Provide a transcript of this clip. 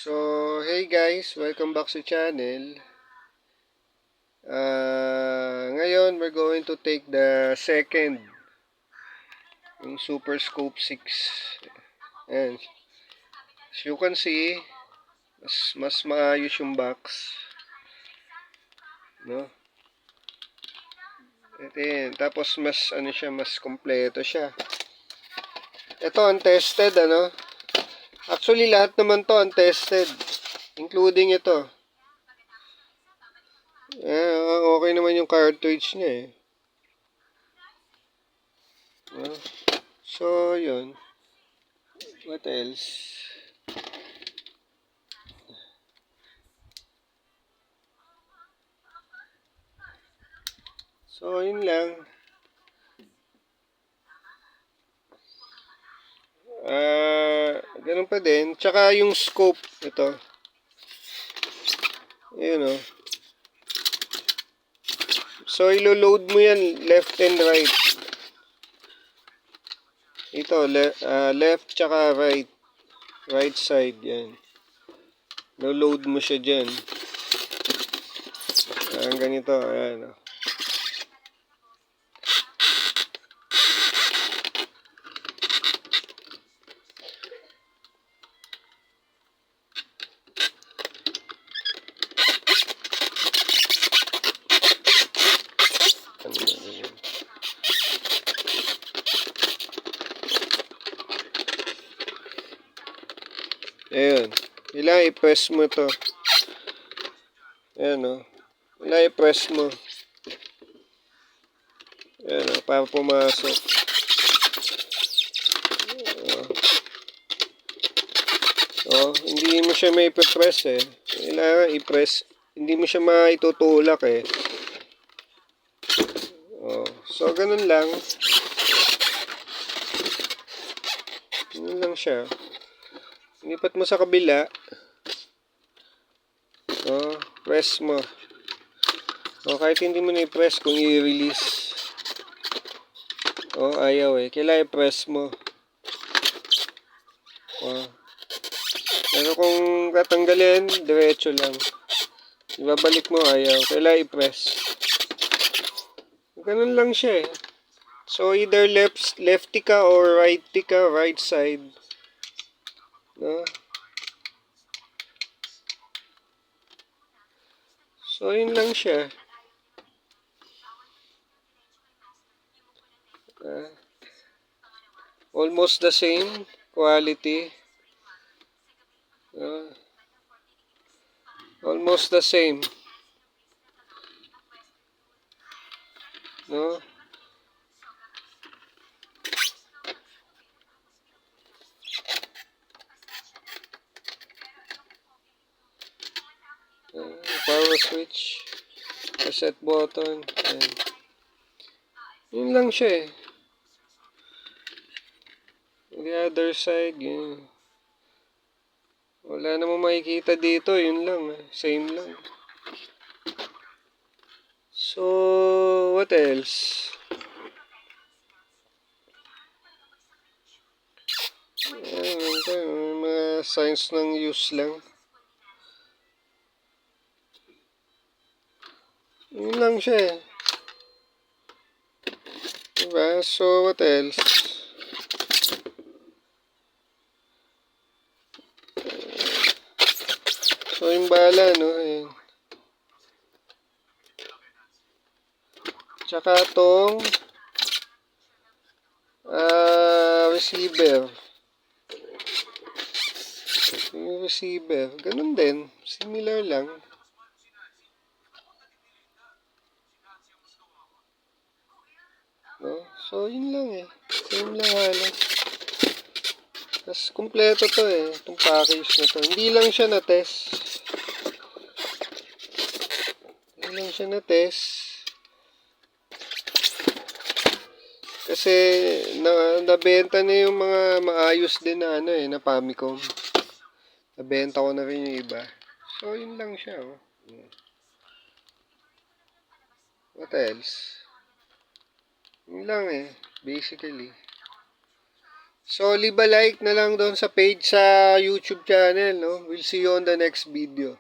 So, hey guys, welcome back sa channel. Ngayon, we're going to take the second, yung Super Scope 6. And as you can see, mas maayos yung box. No? Ito yun. Tapos mas mas kompleto siya. Ito untested, ano? Actually, lahat naman to untested, including ito. Okay naman yung cartridge niya eh. So, yun. What else? So, yun lang. Ganun pa din. Tsaka yung scope, ito. Ayun o. So, ilo-load mo yan left and right. Ito, left tsaka right. Right side, yan. Ilo-load mo siya dyan. Ganito, ayan o. Ayun. Kailangan i-press mo to. Ayan o. Kailangan i-press mo. Ayan o, para pumasok. Hindi mo siya may press eh. Kailangan i-press. Hindi mo siya maitutulak eh. So, ganun lang. Ganun lang siya. Lipat mo sa kabila. Press mo. Kahit hindi mo na i-press kung i-release. Ayaw eh. Kailangan i-press mo. Pero kung tatanggalin, diretso lang. Ibabalik mo, ayaw. Kailangan i-press. Ganun lang siya eh. So, either lefty ka or righty ka, right side. No? So, yun lang siya. Almost the same quality. Almost the same. No? Power switch. Reset button. Ayan. Yun lang siya eh. The other side, yun. Wala namang makikita dito. Yun lang. Same lang. So, what else? Mga signs ng use lang. Yun lang siya eh. Diba? So, what else? So, yung bala, no? Ayan. Tsaka tong receiver. Yung receiver. Ganun din. Similar lang. No? So, yun lang eh. Same lang halos. Tapos, kumpleto to eh. Itong package na to. Hindi lang siya na-test. Kasi, nabenta na yung mga maayos din na na Famicom. Nabenta ko na rin yung iba. So, yun lang siya oh. What else? Yun lang eh. Basically. So, leave a like na lang doon sa page sa YouTube channel, no? We'll see you on the next video.